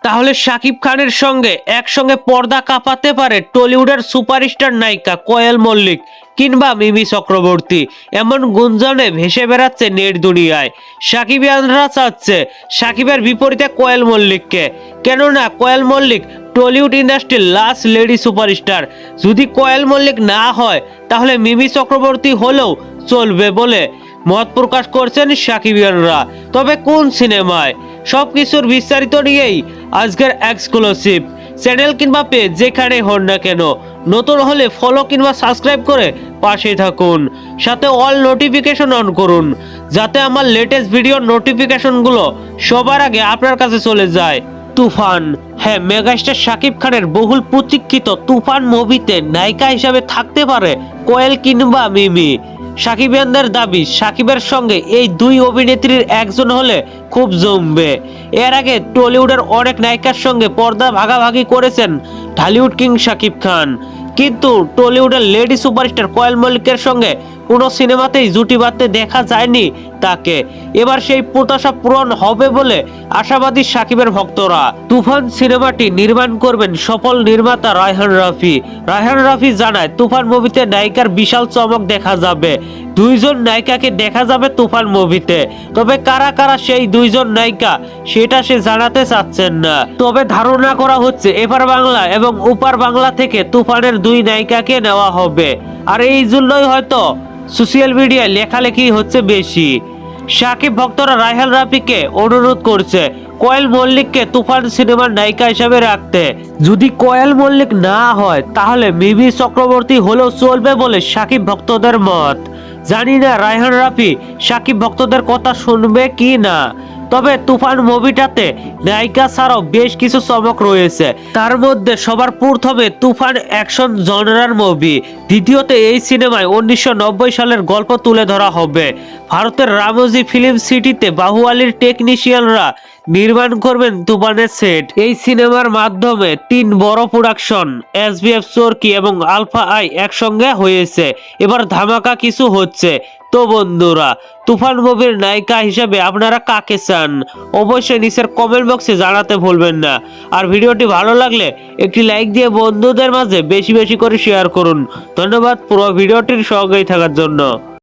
তাহলে শাকিব খানের সঙ্গে একসঙ্গে পর্দা কাঁপাতে পারে টলিউডের সুপারস্টার নায়িকা কোয়েল মল্লিক কিংবা মিমি চক্রবর্তী, এমন গুঞ্জনে ভেসে বেড়াচ্ছে নেট দুনিয়ায়। সাকিবিয়ানরা চাচ্ছে সাকিবের বিপরীতে কোয়েল মল্লিককে, কেননা কোয়েল মল্লিক টলিউড ইন্ডাস্ট্রির লাস্ট লেডি সুপারস্টার। যদি কোয়েল মল্লিক না হয় তাহলে মিমি চক্রবর্তী হলেও চলবে বলে মত প্রকাশ করছেন সাকিবিয়ানরা। তবে কোন সিনেমায়, সবকিছুর বিস্তারিত নিয়েই আজকের এক্সক্লুসিভ। চ্যানেল কিংবা পেজ যেখানে হন না কেন, নতুন হলে ফলো কিংবা সাবস্ক্রাইব করে পাশে থাকুন, সাথে অল নোটিফিকেশন অন করুন, যাতে আমার লেটেস্ট ভিডিওর নোটিফিকেশনগুলো সবার আগে আপনার কাছে চলে যায়। তুফান, হ্যাঁ, মেগাস্টার শাকিব খানের বহুল প্রতীক্ষিত তুফান মুভিতে নায়িকা হিসাবে থাকতে পারে কোয়েল কিংবা মিমি। সাকিবিয়ানদের দাবি সাকিবের সঙ্গে এই দুই অভিনেত্রীর একজন হলে খুব জমবে। এর আগে টলিউডের অনেক নায়িকার সঙ্গে পর্দা ভাগাভাগি করেছেন ঢালিউড কিং শাকিব খান, কিন্তু টলিউডের লেডি সুপারস্টার কোয়েল মল্লিকের সঙ্গে কোনো সিনেমাতেই জুটি বাঁধতে দেখা যায়নি তাকে। এবার সেই প্রত্যাশা পূরণ হবে বলে আশাবাদী সাকিবের ভক্তরা। তুফান সিনেমাটি নির্মাণ করবেন সফল নির্মাতা রায়হান রাফি। রায়হান রাফি জানায় তুফান মুভিতে নায়িকার বিশাল চমক দেখা যাবে। দুইজন নায়িকাকে দেখা যাবে তুফান মুভিতে, তবে কারা কারা সেই দুইজন নায়িকা সেটা সে জানাতে চাচ্ছেন না। তবে ধারণা করা হচ্ছে এপার বাংলা এবং ওপার বাংলা থেকে তুফানের দুই নায়িকাকে নেওয়া হবে, আর এই জন্যই হয়তো সোশ্যাল মিডিয়ায় লেখালেখি হচ্ছে বেশি। সাকিব ভক্তরা রায়হান রাফিকে অনুরোধ করছে কোয়েল মল্লিককে তুফান সিনেমার নায়িকা হিসেবে রাখতে। যদি কোয়েল মল্লিক না হয় তাহলে মিমি চক্রবর্তী হলেও চলবে বলে সাকিব ভক্তদের মত। জানি না রায়হান রাফি সাকিব ভক্তদের কথা শুনবে কি না, তবে তুফান মুভিটাতে নায়িকা ছাড়াও বেশ কিছু চমক রয়েছে। তার মধ্যে সবার প্রথমে তুফান অ্যাকশন জনরার মুভি, দ্বিতীয়তে এই সিনেমায় 1990 সালের গল্প তুলে ধরা হবে। ভারতের রামোজি ফিল্ম সিটিতে বাহুবলীর টেকনিশিয়ানরা নির্মাণ করবেন তুফানের সেট। এই সিনেমার মাধ্যমে তিন বড় প্রোডাকশন এসবিএফ চরকি এবং আলফা আই একসঙ্গে হয়েছে। এবার ধামাকা কিছু হচ্ছে। তো বন্ধুরা, তুফান মুভির নায়িকা হিসেবে আপনারা কাকে চান অবশ্যই নিচের কমেন্ট বক্সে জানাতে ভুলবেন না। আর ভিডিওটি ভালো লাগলে একটি লাইক দিয়ে বন্ধুদের মাঝে বেশি বেশি করে শেয়ার করুন। ধন্যবাদ পুরো ভিডিওটির সঙ্গেই থাকার জন্য।